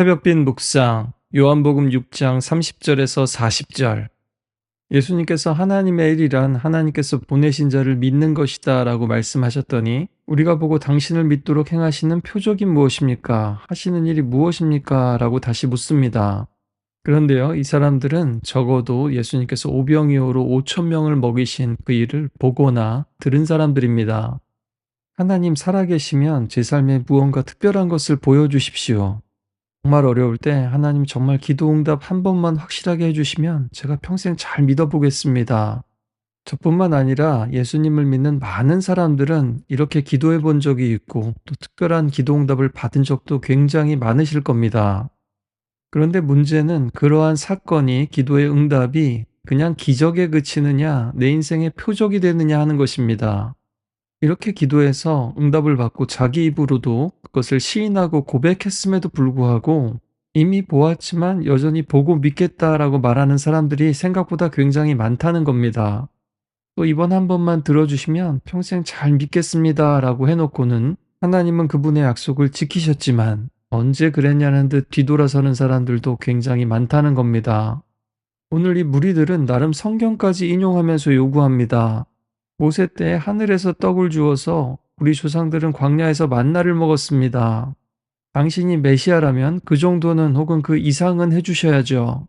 새벽빛 묵상 요한복음 6장 30절에서 40절. 예수님께서 하나님의 일이란 하나님께서 보내신 자를 믿는 것이다 라고 말씀하셨더니 우리가 보고 당신을 믿도록 행하시는 표적이 무엇입니까? 하시는 일이 무엇입니까? 라고 다시 묻습니다. 그런데요, 이 사람들은 적어도 예수님께서 오병이어로 5천 명을 먹이신 그 일을 보거나 들은 사람들입니다. 하나님 살아계시면 제 삶에 무언가 특별한 것을 보여주십시오. 정말 어려울 때 하나님 정말 기도 응답 한 번만 확실하게 해주시면 제가 평생 잘 믿어보겠습니다. 저뿐만 아니라 예수님을 믿는 많은 사람들은 이렇게 기도해 본 적이 있고 또 특별한 기도 응답을 받은 적도 굉장히 많으실 겁니다. 그런데 문제는 그러한 사건이 기도의 응답이 그냥 기적에 그치느냐 내 인생의 표적이 되느냐 하는 것입니다. 이렇게 기도해서 응답을 받고 자기 입으로도 그것을 시인하고 고백했음에도 불구하고 이미 보았지만 여전히 보고 믿겠다라고 말하는 사람들이 생각보다 굉장히 많다는 겁니다. 또 이번 한 번만 들어주시면 평생 잘 믿겠습니다라고 해놓고는 하나님은 그분의 약속을 지키셨지만 언제 그랬냐는 듯 뒤돌아서는 사람들도 굉장히 많다는 겁니다. 오늘 이 무리들은 나름 성경까지 인용하면서 요구합니다. 모세 때 하늘에서 떡을 주어서 우리 조상들은 광야에서 만나를 먹었습니다. 당신이 메시아라면 그 정도는 혹은 그 이상은 해주셔야죠.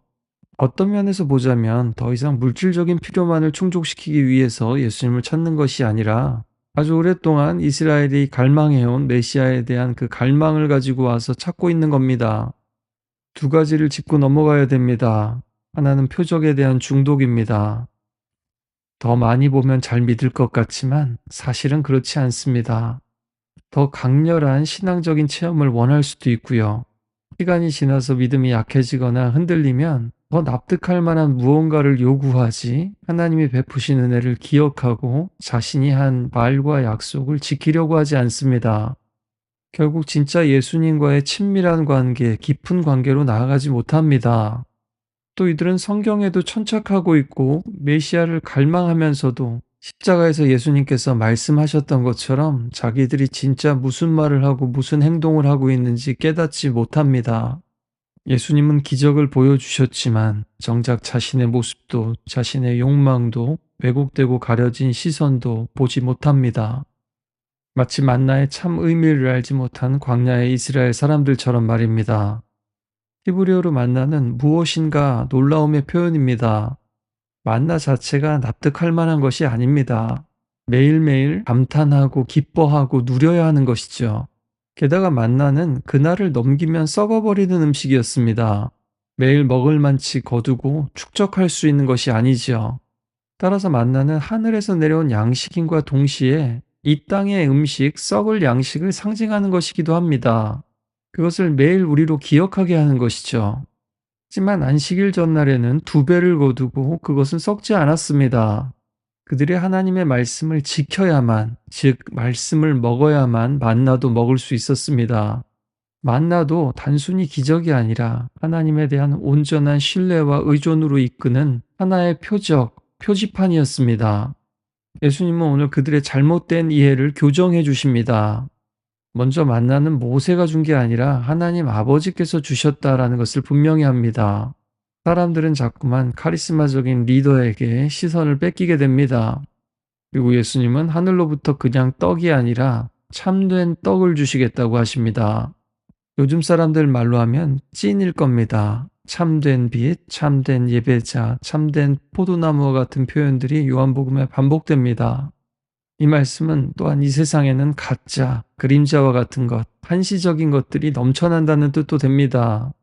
어떤 면에서 보자면 더 이상 물질적인 필요만을 충족시키기 위해서 예수님을 찾는 것이 아니라 아주 오랫동안 이스라엘이 갈망해온 메시아에 대한 그 갈망을 가지고 와서 찾고 있는 겁니다. 두 가지를 짚고 넘어가야 됩니다. 하나는 표적에 대한 중독입니다. 더 많이 보면 잘 믿을 것 같지만 사실은 그렇지 않습니다. 더 강렬한 신앙적인 체험을 원할 수도 있고요. 시간이 지나서 믿음이 약해지거나 흔들리면 더 납득할 만한 무언가를 요구하지 하나님이 베푸신 은혜를 기억하고 자신이 한 말과 약속을 지키려고 하지 않습니다. 결국 진짜 예수님과의 친밀한 관계, 깊은 관계로 나아가지 못합니다. 또 이들은 성경에도 천착하고 있고 메시아를 갈망하면서도 십자가에서 예수님께서 말씀하셨던 것처럼 자기들이 진짜 무슨 말을 하고 무슨 행동을 하고 있는지 깨닫지 못합니다. 예수님은 기적을 보여주셨지만 정작 자신의 모습도 자신의 욕망도 왜곡되고 가려진 시선도 보지 못합니다. 마치 만나의 참 의미를 알지 못한 광야의 이스라엘 사람들처럼 말입니다. 히브리어로 만나는 무엇인가 놀라움의 표현입니다. 만나 자체가 납득할 만한 것이 아닙니다. 매일매일 감탄하고 기뻐하고 누려야 하는 것이죠. 게다가 만나는 그날을 넘기면 썩어버리는 음식이었습니다. 매일 먹을 만치 거두고 축적할 수 있는 것이 아니죠. 따라서 만나는 하늘에서 내려온 양식인과 동시에 이 땅의 음식, 썩을 양식을 상징하는 것이기도 합니다. 그것을 매일 우리로 기억하게 하는 것이죠. 하지만 안식일 전날에는 두 배를 거두고 그것은 썩지 않았습니다. 그들이 하나님의 말씀을 지켜야만, 즉 말씀을 먹어야만 만나도 먹을 수 있었습니다. 만나도 단순히 기적이 아니라 하나님에 대한 온전한 신뢰와 의존으로 이끄는 하나의 표적, 표지판이었습니다. 예수님은 오늘 그들의 잘못된 이해를 교정해 주십니다. 먼저 만나는 모세가 준 게 아니라 하나님 아버지께서 주셨다라는 것을 분명히 합니다. 사람들은 자꾸만 카리스마적인 리더에게 시선을 뺏기게 됩니다. 그리고 예수님은 하늘로부터 그냥 떡이 아니라 참된 떡을 주시겠다고 하십니다. 요즘 사람들 말로 하면 찐일 겁니다. 참된 빛, 참된 예배자, 참된 포도나무와 같은 표현들이 요한복음에 반복됩니다. 이 말씀은 또한 이 세상에는 가짜, 그림자와 같은 것, 한시적인 것들이 넘쳐난다는 뜻도 됩니다.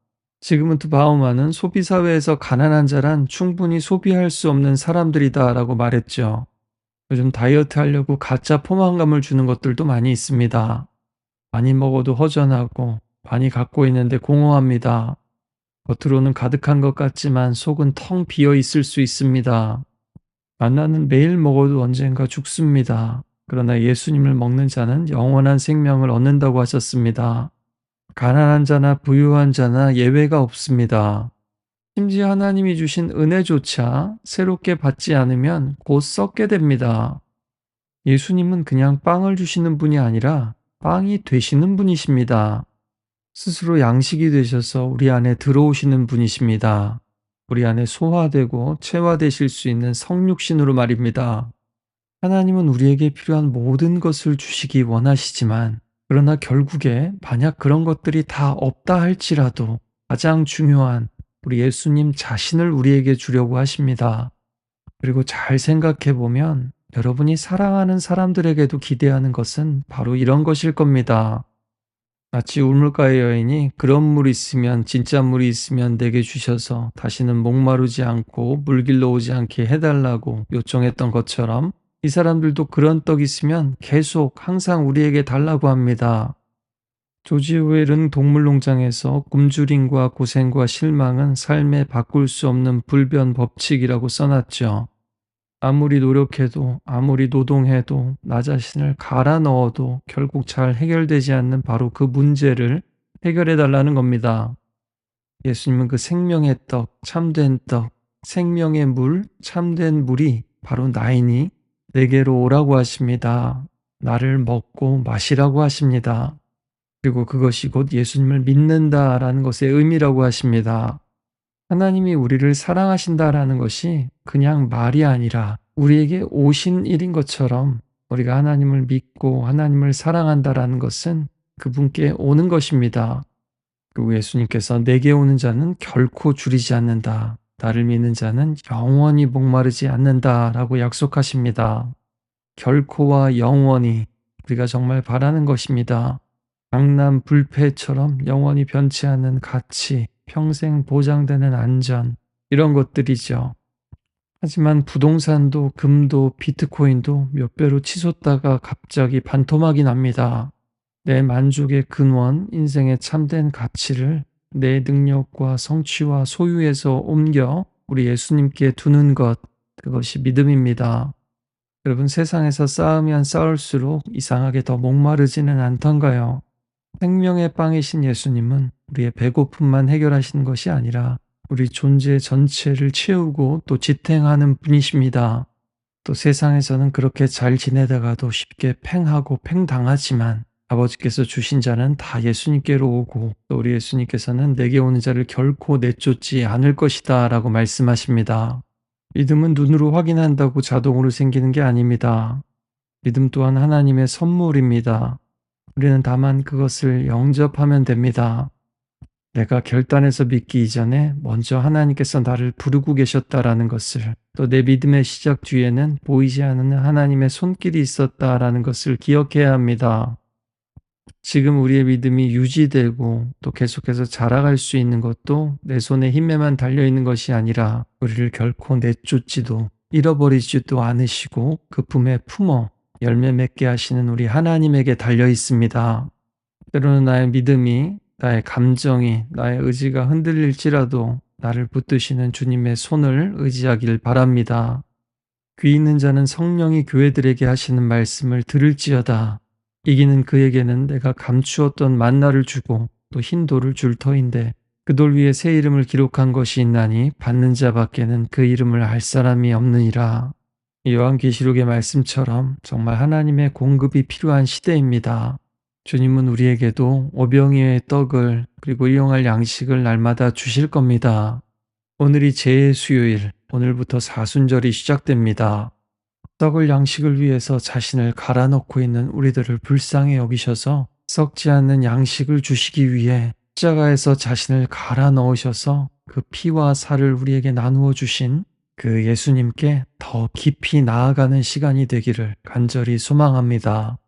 지금은 바우만은 소비사회에서 가난한 자란 충분히 소비할 수 없는 사람들이다 라고 말했죠. 요즘 다이어트 하려고 가짜 포만감을 주는 것들도 많이 있습니다. 많이 먹어도 허전하고 많이 갖고 있는데 공허합니다. 겉으로는 가득한 것 같지만 속은 텅 비어 있을 수 있습니다. 만나는 매일 먹어도 언젠가 죽습니다. 그러나 예수님을 먹는 자는 영원한 생명을 얻는다고 하셨습니다. 가난한 자나 부유한 자나 예외가 없습니다. 심지어 하나님이 주신 은혜조차 새롭게 받지 않으면 곧 썩게 됩니다. 예수님은 그냥 빵을 주시는 분이 아니라 빵이 되시는 분이십니다. 스스로 양식이 되셔서 우리 안에 들어오시는 분이십니다. 우리 안에 소화되고 체화되실 수 있는 성육신으로 말입니다. 하나님은 우리에게 필요한 모든 것을 주시기 원하시지만, 그러나 결국에 만약 그런 것들이 다 없다 할지라도 가장 중요한 우리 예수님 자신을 우리에게 주려고 하십니다. 그리고 잘 생각해 보면 여러분이 사랑하는 사람들에게도 기대하는 것은 바로 이런 것일 겁니다. 마치 우물가의 여인이 그런 물이 있으면, 진짜 물이 있으면 내게 주셔서 다시는 목마르지 않고 물길로 오지 않게 해달라고 요청했던 것처럼, 이 사람들도 그런 떡 있으면 계속 항상 우리에게 달라고 합니다. 조지 오웰은 동물농장에서 굶주림과 고생과 실망은 삶에 바꿀 수 없는 불변 법칙이라고 써놨죠. 아무리 노력해도, 아무리 노동해도, 나 자신을 갈아 넣어도 결국 잘 해결되지 않는 바로 그 문제를 해결해 달라는 겁니다. 예수님은 그 생명의 떡, 참된 떡, 생명의 물, 참된 물이 바로 나이니 내게로 오라고 하십니다. 나를 먹고 마시라고 하십니다. 그리고 그것이 곧 예수님을 믿는다라는 것의 의미라고 하십니다. 하나님이 우리를 사랑하신다라는 것이 그냥 말이 아니라 우리에게 오신 일인 것처럼, 우리가 하나님을 믿고 하나님을 사랑한다라는 것은 그분께 오는 것입니다. 그리고 예수님께서 내게 오는 자는 결코 줄이지 않는다. 나를 믿는 자는 영원히 목마르지 않는다라고 약속하십니다. 결코와 영원히, 우리가 정말 바라는 것입니다. 강남 불패처럼 영원히 변치 않는 가치, 평생 보장되는 안전, 이런 것들이죠. 하지만 부동산도, 금도, 비트코인도 몇 배로 치솟다가 갑자기 반토막이 납니다. 내 만족의 근원, 인생의 참된 가치를 내 능력과 성취와 소유에서 옮겨 우리 예수님께 두는 것, 그것이 믿음입니다. 여러분, 세상에서 쌓으면 쌓을수록 이상하게 더 목마르지는 않던가요? 생명의 빵이신 예수님은 우리의 배고픔만 해결하시는 것이 아니라 우리 존재 전체를 채우고 또 지탱하는 분이십니다. 또 세상에서는 그렇게 잘 지내다가도 쉽게 팽하고 팽당하지만, 아버지께서 주신 자는 다 예수님께로 오고, 또 우리 예수님께서는 내게 오는 자를 결코 내쫓지 않을 것이다 라고 말씀하십니다. 믿음은 눈으로 확인한다고 자동으로 생기는 게 아닙니다. 믿음 또한 하나님의 선물입니다. 우리는 다만 그것을 영접하면 됩니다. 내가 결단해서 믿기 이전에 먼저 하나님께서 나를 부르고 계셨다라는 것을, 또 내 믿음의 시작 뒤에는 보이지 않는 하나님의 손길이 있었다라는 것을 기억해야 합니다. 지금 우리의 믿음이 유지되고 또 계속해서 자라갈 수 있는 것도 내 손의 힘에만 달려있는 것이 아니라, 우리를 결코 내쫓지도 잃어버리지도 않으시고 그 품에 품어 열매 맺게 하시는 우리 하나님에게 달려 있습니다. 때로는 나의 믿음이, 나의 감정이, 나의 의지가 흔들릴지라도 나를 붙드시는 주님의 손을 의지하길 바랍니다. 귀 있는 자는 성령이 교회들에게 하시는 말씀을 들을지어다. 이기는 그에게는 내가 감추었던 만나를 주고 또 흰 돌을 줄 터인데, 그 돌 위에 새 이름을 기록한 것이 있나니 받는 자밖에는 그 이름을 알 사람이 없느니라. 요한계시록의 말씀처럼 정말 하나님의 공급이 필요한 시대입니다. 주님은 우리에게도 오병이어의 떡을, 그리고 일용할 양식을 날마다 주실 겁니다. 오늘이 제 수요일, 오늘부터 사순절이 시작됩니다. 썩을 양식을 위해서 자신을 갈아넣고 있는 우리들을 불쌍히 여기셔서 썩지 않는 양식을 주시기 위해 십자가에서 자신을 갈아넣으셔서 그 피와 살을 우리에게 나누어 주신 그 예수님께 더 깊이 나아가는 시간이 되기를 간절히 소망합니다.